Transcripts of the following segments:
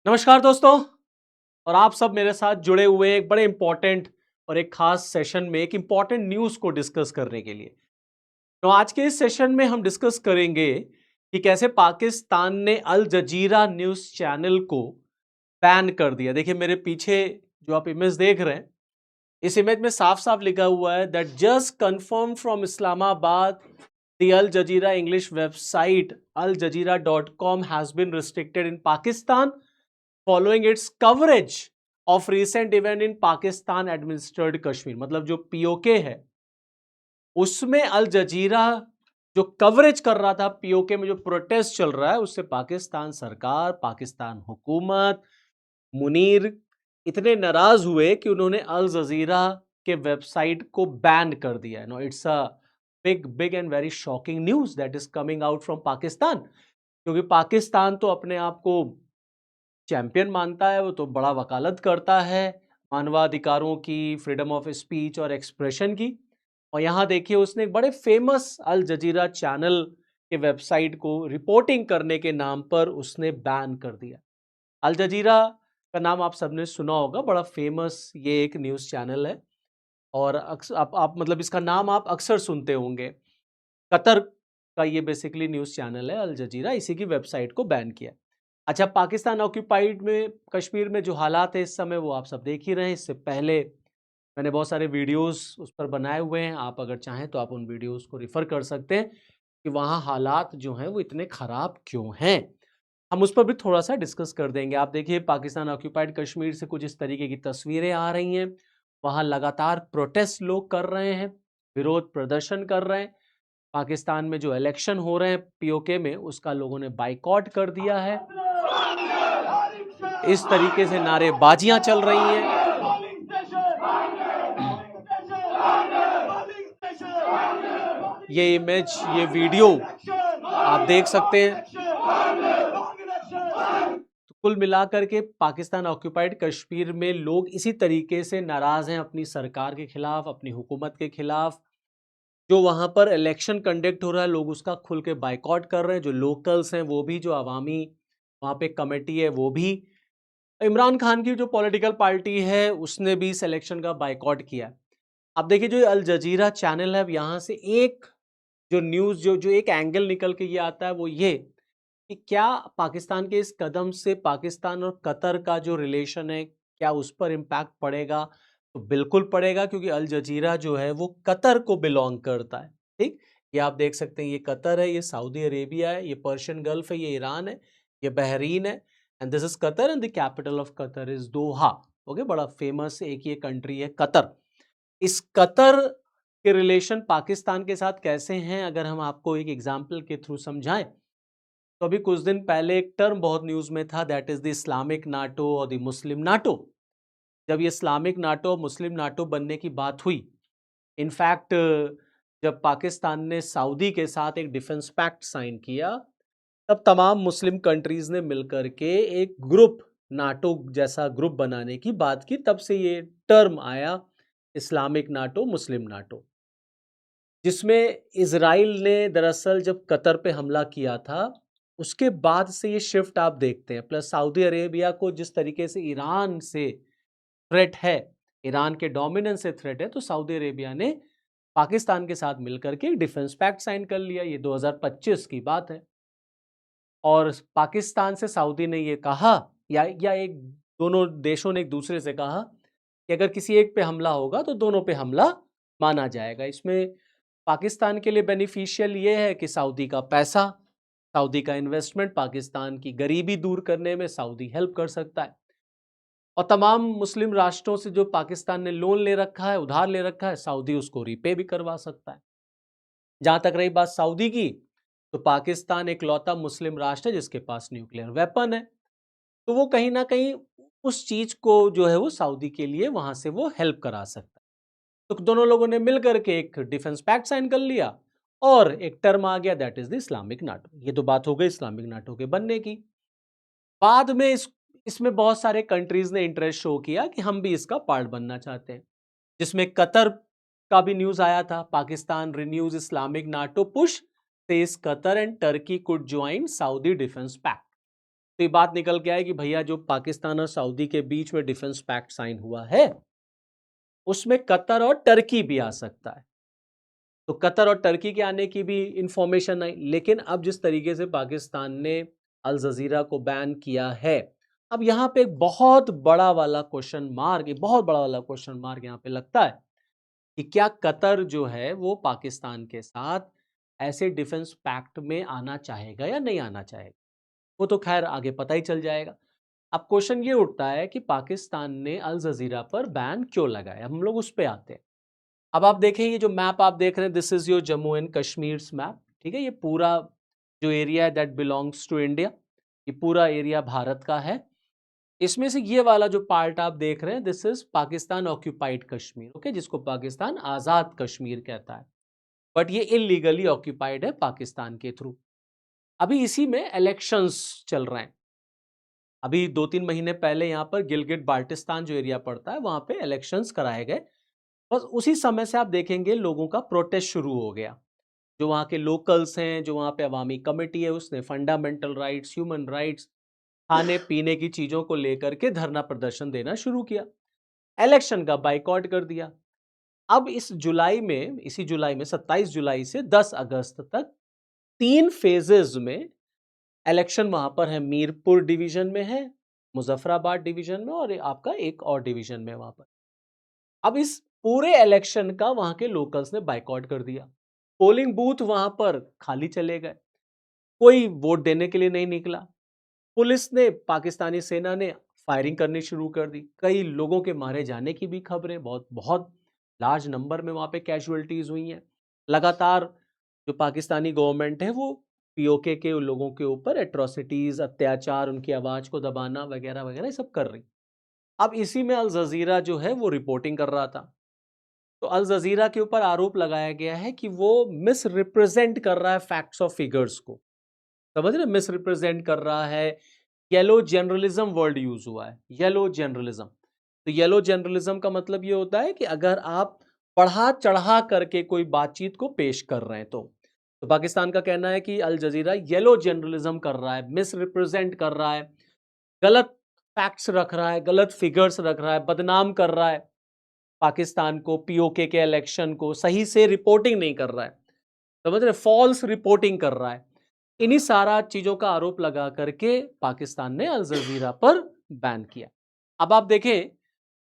नमस्कार दोस्तों। और आप सब मेरे साथ जुड़े हुए हैं एक बड़े इंपॉर्टेंट और एक खास सेशन में एक इंपॉर्टेंट न्यूज़ को डिस्कस करने के लिए। तो आज के इस सेशन में हम डिस्कस करेंगे कि कैसे पाकिस्तान ने अल जजीरा न्यूज़ चैनल को बैन कर दिया। देखिए मेरे पीछे जो आप इमेज देख रहे हैं, इस इमेज में साफ-साफ लिखा हुआ है that just confirm from Islamabad the Al Jazeera English website aljazeera.com has been restricted in Pakistan following its coverage of recent event in Pakistan administered Kashmir. मतलब जो पीओके है उसमें अल जजीरा जो कवरेज कर रहा था, पीओके में जो प्रोटेस्ट चल रहा है उससे पाकिस्तान सरकार, पाकिस्तान हुकूमत, मुनीर इतने नाराज हुए कि उन्होंने अल जजीरा के वेबसाइट को बैन कर दिया है। No, it's a big big and very shocking news that is coming out from Pakistan. क्योंकि पाकिस्तान तो अपने आप को चैंपियन मानता है, वो तो बड़ा वकालत करता है मानवाधिकारों की, फ्रीडम ऑफ स्पीच और एक्सप्रेशन की। और यहाँ देखिए उसने एक बड़े फेमस अल जजीरा चैनल के वेबसाइट को रिपोर्टिंग करने के नाम पर उसने बैन कर दिया। अल जजीरा का नाम आप सबने सुना होगा, बड़ा फेमस ये एक न्यूज़ चैनल है। और अक्सर आप मतलब इसका नाम आप अक्सर सुनते होंगे। कतर का ये बेसिकली न्यूज़ चैनल है अल जजीरा, इसी की वेबसाइट को बैन किया। अच्छा, पाकिस्तान ऑक्यूपाइड में कश्मीर में जो हालात है इस समय वो आप सब देख ही रहे हैं। इससे पहले मैंने बहुत सारे वीडियोस उस पर बनाए हुए हैं, आप अगर चाहें तो आप उन वीडियोस को रिफ़र कर सकते हैं कि वहाँ हालात जो हैं वो इतने ख़राब क्यों हैं। हम उस पर भी थोड़ा-सा डिस्कस कर देंगे। आप देखिए पाकिस्तान ऑक्यूपाइड कश्मीर से कुछ इस तरीके की तस्वीरें आ रही हैं। वहाँ लगातार प्रोटेस्ट लोग कर रहे हैं, विरोध प्रदर्शन कर रहे हैं। पाकिस्तान में जो इलेक्शन हो रहे हैं पीओके में, उसका लोगों ने बायकॉट कर दिया है। इस तरीके से नारेबाजियां चल रही हैं। ये इमेज, ये वीडियो आप देख सकते हैं। तो कुल मिलाकर के पाकिस्तान ऑक्यूपाइड कश्मीर में लोग इसी तरीके से नाराज हैं अपनी सरकार के खिलाफ, अपनी हुकूमत के खिलाफ। जो वहाँ पर इलेक्शन कंडक्ट हो रहा है लोग उसका खुल के बायकॉट कर रहे हैं। जो लोकल्स हैं वो भी, जो अवामी वहाँ पे कमेटी है वो भी, इमरान खान की जो पॉलिटिकल पार्टी है उसने भी इस इलेक्शन का बायकॉट किया है। अब देखिए जो अल जजीरा चैनल है, अब यहाँ से एक जो न्यूज़ जो जो एक एंगल निकल के ये आता है वो ये कि क्या पाकिस्तान के इस कदम से पाकिस्तान और कतर का जो रिलेशन है क्या उस पर इम्पैक्ट पड़ेगा? तो बिल्कुल पड़ेगा, क्योंकि अल जजीरा जो है वो कतर को बिलोंग करता है। ठीक, ये आप देख सकते हैं, ये कतर है, ये सऊदी अरेबिया है, ये पर्शियन गल्फ है, ये ईरान है, ये बहरीन है, and this is Qatar and the capital of Qatar is Doha. Okay, बड़ा फेमस एक ये कंट्री है कतर। इस कतर के रिलेशन पाकिस्तान के साथ कैसे हैं, अगर हम आपको एक एग्जाम्पल के थ्रू समझाएं तो अभी कुछ दिन पहले एक टर्म बहुत न्यूज़ में था, that is the Islamic NATO और द मुस्लिम नाटो। जब ये इस्लामिक नाटो और मुस्लिम नाटो बनने की बात हुई, इनफैक्ट जब पाकिस्तान ने सऊदी के साथ एक डिफेंस पैक्ट साइन किया, तब तमाम मुस्लिम कंट्रीज़ ने मिलकर के एक ग्रुप, नाटो जैसा ग्रुप बनाने की बात की। तब से ये टर्म आया, इस्लामिक नाटो, मुस्लिम नाटो, जिसमें इज़राइल ने दरअसल जब कतर पे हमला किया था, उसके बाद से ये शिफ्ट आप देखते हैं। प्लस सऊदी अरेबिया को जिस तरीके से ईरान से थ्रेट है, ईरान के डोमिनेंस से थ्रेट है, तो सऊदी अरेबिया ने पाकिस्तान के साथ मिलकर के डिफेंस पैक्ट साइन कर लिया। ये 2025 की बात है। और पाकिस्तान से सऊदी ने ये कहा, या एक दोनों देशों ने एक दूसरे से कहा कि अगर किसी एक पे हमला होगा तो दोनों पे हमला माना जाएगा। इसमें पाकिस्तान के लिए बेनिफिशियल ये है कि सऊदी का पैसा, सऊदी का इन्वेस्टमेंट, पाकिस्तान की गरीबी दूर करने में सऊदी हेल्प कर सकता है। और तमाम मुस्लिम राष्ट्रों से जो पाकिस्तान ने लोन ले रखा है, उधार ले रखा है, सऊदी उसको रीपे भी करवा सकता है। जहां तक रही बात सऊदी की, तो पाकिस्तान इकलौता मुस्लिम राष्ट्र है जिसके पास न्यूक्लियर वेपन है। तो वो कहीं ना कहीं उस चीज को जो है वो सऊदी के लिए वहां से वो हेल्प करा सकता है। तो दोनों लोगों ने मिलकर के एक डिफेंस पैक्ट साइन कर लिया और एक टर्म आ गया, that is the Islamic NATO. ये तो बात हो गई इस्लामिक नाटो के बनने की। बाद में इसमें बहुत सारे कंट्रीज ने इंटरेस्ट शो किया कि हम भी इसका पार्ट बनना चाहते हैं, जिसमें कतर का भी न्यूज आया था। Pakistan renews Islamic NATO push, says Qatar and Turkey could join Saudi defence pact. तो ये बात निकल के आए कि भैया जो पाकिस्तान और सऊदी के बीच में डिफेंस पैक्ट साइन हुआ है उसमें कतर और टर्की भी आ सकता है। तो कतर और टर्की के आने की भी इंफॉर्मेशन आई, लेकिन अब जिस तरीके से पाकिस्तान ने अल जजीरा को बैन किया है, अब यहाँ पे एक बहुत बड़ा वाला क्वेश्चन मार्क, एक बहुत बड़ा वाला क्वेश्चन मार्क यहाँ पे लगता है कि क्या कतर जो है वो पाकिस्तान के साथ ऐसे डिफेंस पैक्ट में आना चाहेगा या नहीं आना चाहेगा। वो तो खैर आगे पता ही चल जाएगा। अब क्वेश्चन ये उठता है कि पाकिस्तान ने अल जजीरा पर बैन क्यों लगाया, हम लोग उस पर आते हैं। अब आप देखें ये जो मैप आप देख रहे हैं, this is your Jammu and Kashmir map, ठीक है। ये पूरा जो एरिया है दैट बिलोंग्स टू इंडिया, ये पूरा एरिया भारत का है। इसमें से ये वाला जो पार्ट आप देख रहे हैं this is Pakistan occupied Kashmir, okay, जिसको पाकिस्तान आजाद कश्मीर कहता है, बट ये इलीगली ऑक्यूपाइड है पाकिस्तान के थ्रू। अभी इसी में इलेक्शंस चल रहे हैं। अभी 2-3 महीने पहले यहाँ पर गिलगिट बाल्टिस्तान जो एरिया पड़ता है वहां पे इलेक्शंस कराए गए। बस उसी समय से आप देखेंगे लोगों का प्रोटेस्ट शुरू हो गया। जो वहाँ के लोकल्स हैं, जो वहाँ पे अवामी कमेटी है, उसने फंडामेंटल राइट्स, ह्यूमन राइट्स, खाने पीने की चीज़ों को लेकर के धरना प्रदर्शन देना शुरू किया, इलेक्शन का बाइकॉट कर दिया। अब इस जुलाई में, इसी जुलाई में 27 जुलाई से 10 अगस्त तक 3 फेजेज में इलेक्शन वहाँ पर है। मीरपुर डिवीजन में है, मुजफ्फराबाद डिवीजन में, और आपका एक और डिवीजन में वहाँ पर। अब इस पूरे इलेक्शन का वहाँ के लोकल्स ने बाइकॉट कर दिया। पोलिंग बूथ वहाँ पर खाली चले गए, कोई वोट देने के लिए नहीं निकला। पुलिस ने, पाकिस्तानी सेना ने फायरिंग करनी शुरू कर दी। कई लोगों के मारे जाने की भी खबरें, बहुत बहुत लार्ज नंबर में वहाँ पे कैजुअलिटीज हुई हैं। लगातार जो पाकिस्तानी गवर्नमेंट है वो पीओके के लोगों के ऊपर एट्रोसिटीज, अत्याचार, उनकी आवाज़ को दबाना वगैरह वगैरह सब कर रही। अब इसी में अल जजीरा जो है वो रिपोर्टिंग कर रहा था। तो अल जजीरा के ऊपर आरोप लगाया गया है कि वो मिस रिप्रेजेंट कर रहा है फैक्ट्स और फिगर्स को, समझ रहे, मिस रिप्रेजेंट कर रहा है। येलो जर्नलिज्म वर्ड यूज हुआ है, येलो जर्नलिज्म। तो येलो जर्नलिज्म का मतलब ये होता है कि अगर आप बढ़ा चढ़ा करके कोई बातचीत को पेश कर रहे हैं तो पाकिस्तान का कहना है कि अल जजीरा येलो जर्नलिज्म कर रहा है, मिस रिप्रेजेंट कर रहा है, गलत फैक्ट्स रख रहा है, गलत फिगर्स रख रहा है, बदनाम कर रहा है पाकिस्तान को, पीओके के इलेक्शन को सही से रिपोर्टिंग नहीं कर रहा है, समझ रहे, फॉल्स रिपोर्टिंग कर रहा है। इन्हीं सारा चीजों का आरोप लगा करके पाकिस्तान ने अल जजीरा पर बैन किया। अब आप देखें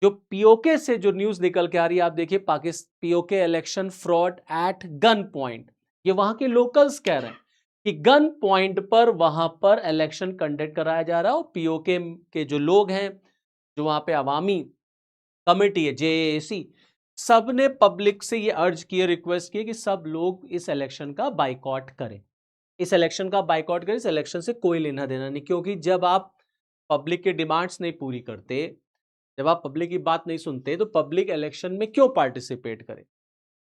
जो पीओके से जो न्यूज निकल के आ रही है, आप देखिए Pakistan PoK election fraud at gunpoint, ये वहां के लोकल्स कह रहे हैं कि गन पॉइंट पर वहां पर इलेक्शन कंडक्ट कराया जा रहा है। और पीओके के जो लोग हैं, जो वहां पे अवामी कमेटी है जेएसी, सबने पब्लिक से ये अर्ज किए, रिक्वेस्ट किए कि सब लोग इस इलेक्शन का बाइकॉट करें, इस इलेक्शन का बाइकॉट करें, इस इलेक्शन से कोई लेना देना नहीं। क्योंकि जब आप पब्लिक की डिमांड्स नहीं पूरी करते, जब आप पब्लिक की बात नहीं सुनते, तो पब्लिक इलेक्शन में क्यों पार्टिसिपेट करे।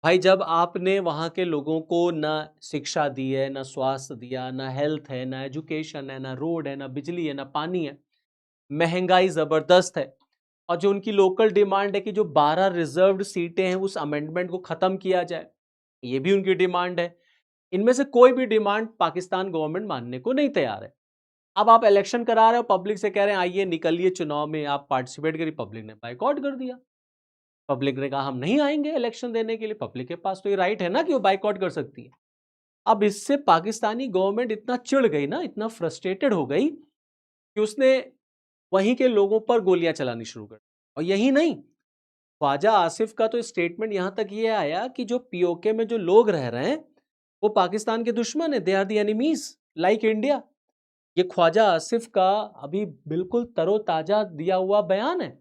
भाई जब आपने वहां के लोगों को ना शिक्षा दी है, ना स्वास्थ्य दिया, ना हेल्थ है, ना एजुकेशन है, ना रोड है, ना बिजली है, ना पानी है, महंगाई जबरदस्त है, और जो उनकी लोकल डिमांड है कि जो 12 रिजर्व्ड सीटें हैं उस अमेंडमेंट को खत्म किया जाए, ये भी उनकी डिमांड है। इनमें से कोई भी डिमांड पाकिस्तान गवर्नमेंट मानने को नहीं तैयार है। अब आप इलेक्शन करा रहे हो, पब्लिक से कह रहे हैं आइए निकलिए चुनाव में, आप पार्टिसिपेट करिए, पब्लिक ने बाइकआउट कर दिया। पब्लिक ने कहा हम नहीं आएंगे इलेक्शन देने के लिए। पब्लिक के पास तो ये राइट है ना कि वो बाइकआउट कर सकती है। अब इससे पाकिस्तानी गवर्नमेंट इतना चिढ़ गई ना, इतना फ्रस्ट्रेटेड हो गई कि उसने वहीं के लोगों पर गोलियां चलानी शुरू कर दी। और यही नहीं, ख्वाजा आसिफ का तो स्टेटमेंट यहां तक ये आया कि जो पीओके में जो लोग रह रहे हैं वो पाकिस्तान के दुश्मन है, they are the enemies like India. ये ख्वाजा आसिफ का अभी बिल्कुल तरोताजा दिया हुआ बयान है।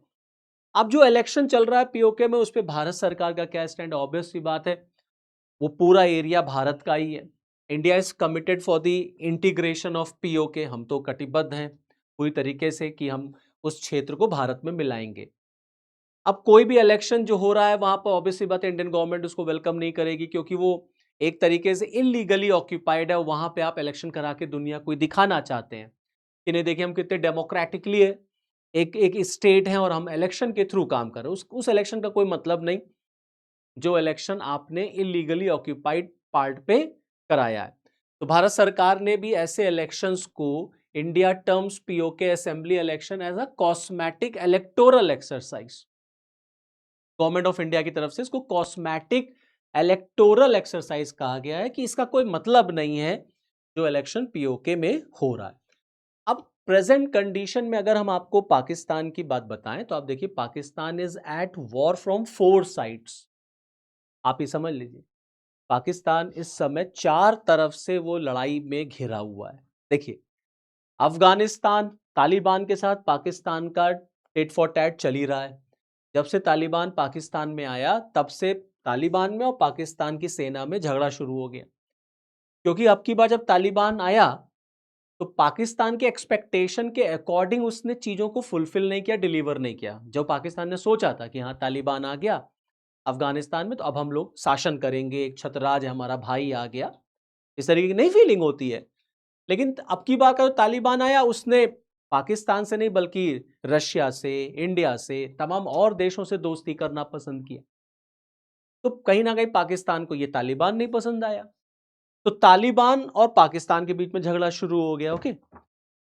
अब जो इलेक्शन चल रहा है पीओके में, उस पर भारत सरकार का क्या स्टैंड, ऑब्वियस सी बात है, वो पूरा एरिया भारत का ही है। India is committed for the integration of PoK, हम तो कटिबद्ध हैं पूरी तरीके से कि हम उस क्षेत्र को भारत में मिलाएंगे। अब कोई भी इलेक्शन जो हो रहा है वहां पर ऑब्वियसली बात है इंडियन गवर्नमेंट उसको वेलकम नहीं करेगी, क्योंकि वो एक तरीके से इलीगली ऑक्यूपाइड है। वहां पे आप इलेक्शन करा के दुनिया को दिखाना चाहते हैं कि नहीं देखिए हम कितने डेमोक्रेटिकली है, एक एक स्टेट है और हम इलेक्शन के थ्रू काम कर रहे हैं। उस इलेक्शन का कोई मतलब नहीं जो इलेक्शन आपने इलीगली ऑक्यूपाइड पार्ट पे कराया है। तो भारत सरकार ने भी ऐसे इलेक्शंस को India terms PoK assembly election as a cosmetic electoral exercise. Government of India की तरफ से इसको कॉस्मेटिक इलेक्टोरल एक्सरसाइज कहा गया है कि इसका कोई मतलब नहीं है जो इलेक्शन पीओके में हो रहा है। अब प्रेजेंट कंडीशन में अगर हम आपको पाकिस्तान की बात बताएं तो आप देखिए Pakistan is at war from 4 sides. आप ही समझ लीजिए पाकिस्तान इस समय 4 तरफ से वो लड़ाई में घिरा हुआ है। देखिए अफगानिस्तान, तालिबान के साथ पाकिस्तान का टिट फॉर टैट चल ही रहा है। जब से तालिबान पाकिस्तान में आया तब से तालिबान में और पाकिस्तान की सेना में झगड़ा शुरू हो गया, क्योंकि अब की बार जब तालिबान आया तो पाकिस्तान के एक्सपेक्टेशन के अकॉर्डिंग उसने चीजों को फुलफिल नहीं किया, डिलीवर नहीं किया। जो पाकिस्तान ने सोचा था कि हाँ तालिबान आ गया अफगानिस्तान में तो अब हम लोग शासन करेंगे, एक छत्रराज है हमारा भाई आ गया, इस तरीके की नई फीलिंग होती है। लेकिन अब की बार का जो तालिबान आया उसने पाकिस्तान से नहीं बल्कि रशिया से, इंडिया से, तमाम और देशों से दोस्ती करना पसंद किया। तो कहीं ना कहीं पाकिस्तान को ये तालिबान नहीं पसंद आया, तो तालिबान और पाकिस्तान के बीच में झगड़ा शुरू हो गया। ओके,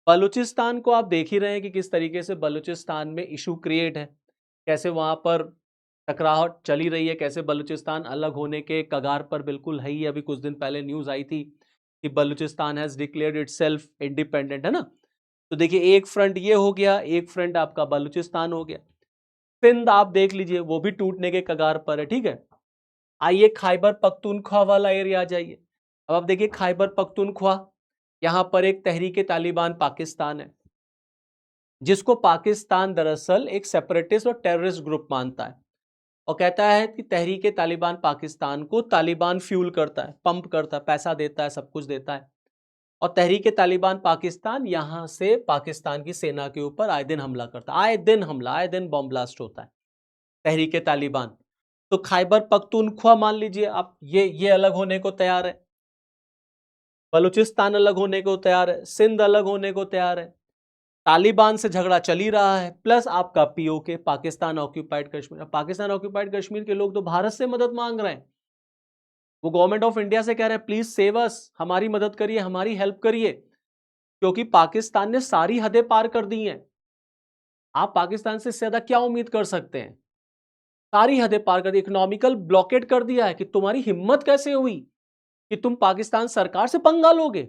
बलूचिस्तान को आप देख ही रहे हैं कि किस तरीके से बलूचिस्तान में इशू क्रिएट है, कैसे वहां पर टकराव चली रही है, कैसे बलूचिस्तान अलग होने के कगार पर बिल्कुल है ही। अभी कुछ दिन पहले न्यूज आई थी कि Balochistan has declared itself independent, है ना। तो देखिए एक फ्रंट ये हो गया, एक फ्रंट आपका बलूचिस्तान हो गया। सिंध आप देख लीजिए वो भी टूटने के कगार पर है। ठीक है, आइए खैबर पख्तूनख्वा वाला एरिया आ जाइए। अब आप देखिए खैबर पख्तूनख्वा, यहां पर एक तहरीके तालिबान पाकिस्तान है जिसको पाकिस्तान दरअसल एक सेपरेटिस्ट और टेररिस्ट ग्रुप मानता है और कहता है कि तहरीके तालिबान पाकिस्तान को तालिबान फ्यूल करता है, पंप करता है, पैसा देता है, सब कुछ देता है। और तहरीके तालिबान पाकिस्तान यहां से पाकिस्तान की सेना के ऊपर आए दिन हमला करता है, आए दिन हमला, आए दिन बॉम्ब ब्लास्ट होता है तहरीके तालिबान। तो खैबर पख्तूनख्वा मान लीजिए आप, ये अलग होने को तैयार है, बलूचिस्तान अलग होने को तैयार है, सिंध अलग होने को तैयार है, तालिबान से झगड़ा चल ही रहा है, प्लस आपका PoK Pakistan occupied Kashmir. Pakistan occupied Kashmir के लोग तो भारत से मदद मांग रहे हैं, वो गवर्नमेंट ऑफ इंडिया से कह रहे हैं प्लीज सेव अस, हमारी मदद करिए, हमारी हेल्प करिए, क्योंकि पाकिस्तान ने सारी हदें पार कर दी हैं। आप पाकिस्तान से ज्यादा क्या उम्मीद कर सकते हैं? सारी हदें पार कर दी, इकोनॉमिकल ब्लॉकेट कर दिया है कि तुम्हारी हिम्मत कैसे हुई कि तुम पाकिस्तान सरकार से पंगा लोगे,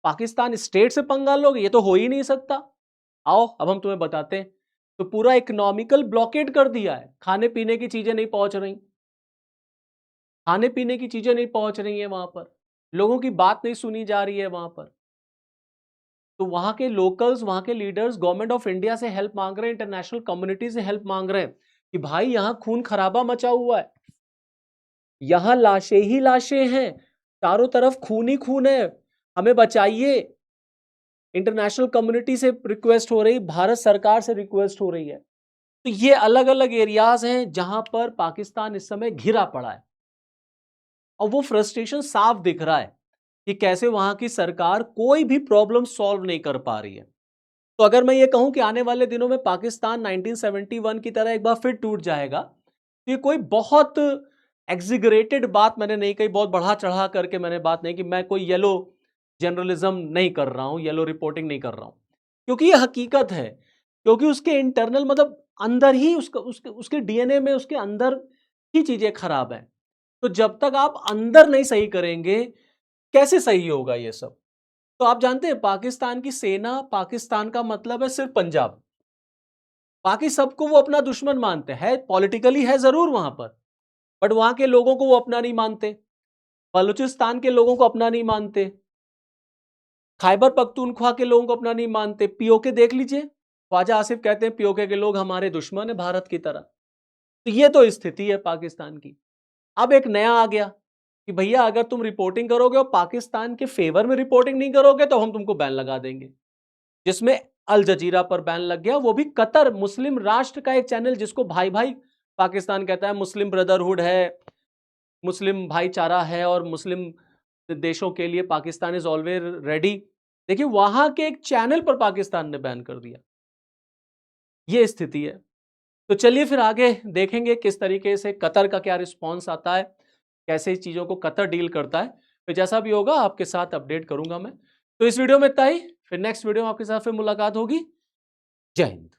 पाकिस्तान स्टेट से पंगा लोगे, ये तो हो ही नहीं सकता। आओ अब हम तुम्हें बताते हैं। तो पूरा इकोनॉमिकल ब्लॉकेट कर दिया है, खाने पीने की चीजें नहीं पहुंच रही, खाने पीने की चीजें नहीं पहुंच रही है वहां पर, लोगों की बात नहीं सुनी जा रही है वहां पर। तो वहां के लोकल्स, वहां के लीडर्स गवर्नमेंट ऑफ इंडिया से हेल्प मांग रहे हैं, इंटरनेशनल कम्युनिटी से हेल्प मांग रहे हैं कि भाई यहां खून खराबा मचा हुआ है, यहां लाशें ही लाशें हैं, चारों तरफ खून ही खून है, हमें बचाइए। इंटरनेशनल कम्युनिटी से रिक्वेस्ट हो रही, भारत सरकार से रिक्वेस्ट हो रही है। तो ये अलग अलग एरियाज हैं जहां पर पाकिस्तान इस समय घिरा पड़ा है और वो फ्रस्ट्रेशन साफ दिख रहा है कि कैसे वहां की सरकार कोई भी प्रॉब्लम सॉल्व नहीं कर पा रही है। तो अगर मैं ये कहूं कि आने वाले दिनों में पाकिस्तान 1971 की तरह एक बार फिर टूट जाएगा, तो ये कोई बहुत एग्जिगरेटेड बात मैंने नहीं कही, बहुत बढ़ा चढ़ा करके मैंने बात नहीं की। मैं कोई येलो जर्नलिज्म नहीं कर रहा हूं, येलो रिपोर्टिंग नहीं कर रहा हूं, क्योंकि ये हकीकत है, क्योंकि उसके इंटरनल मतलब अंदर ही उसका उसके डीएनए में उसके अंदर ही चीजें खराब हैं। तो जब तक आप अंदर नहीं सही करेंगे कैसे सही होगा ये सब। तो आप जानते हैं पाकिस्तान की सेना, पाकिस्तान का मतलब है सिर्फ पंजाब, बाकी सबको वो अपना दुश्मन मानते हैं। पॉलिटिकली है जरूर वहां पर, बट वहां के लोगों को वो अपना नहीं मानते, बलूचिस्तान के लोगों को अपना नहीं मानते, खैबर पख्तूनख्वा के लोगों को अपना नहीं मानते। पीओके देख लीजिए, ख्वाजा आसिफ कहते हैं पीओके के लोग हमारे दुश्मन है भारत की तरह। तो ये तो स्थिति है पाकिस्तान की। अब एक नया आ गया कि भैया अगर तुम रिपोर्टिंग करोगे और पाकिस्तान के फेवर में रिपोर्टिंग नहीं करोगे तो हम तुमको बैन लगा देंगे, जिसमें अल जजीरा पर बैन लग गया। वो भी कतर, मुस्लिम राष्ट्र का एक चैनल जिसको भाई भाई पाकिस्तान कहता है, मुस्लिम ब्रदरहुड है, मुस्लिम भाईचारा है और मुस्लिम देशों के लिए पाकिस्तान इज ऑलवेज रेडी। देखिए वहां के एक चैनल पर पाकिस्तान ने बैन कर दिया, ये स्थिति है। तो चलिए फिर आगे देखेंगे किस तरीके से कतर का क्या रिस्पॉन्स आता है, कैसे इस चीज़ों को कतर डील करता है। फिर जैसा भी होगा आपके साथ अपडेट करूंगा मैं। तो इस वीडियो में इतना ही, फिर नेक्स्ट वीडियो में आपके साथ फिर मुलाकात होगी। जय हिंद।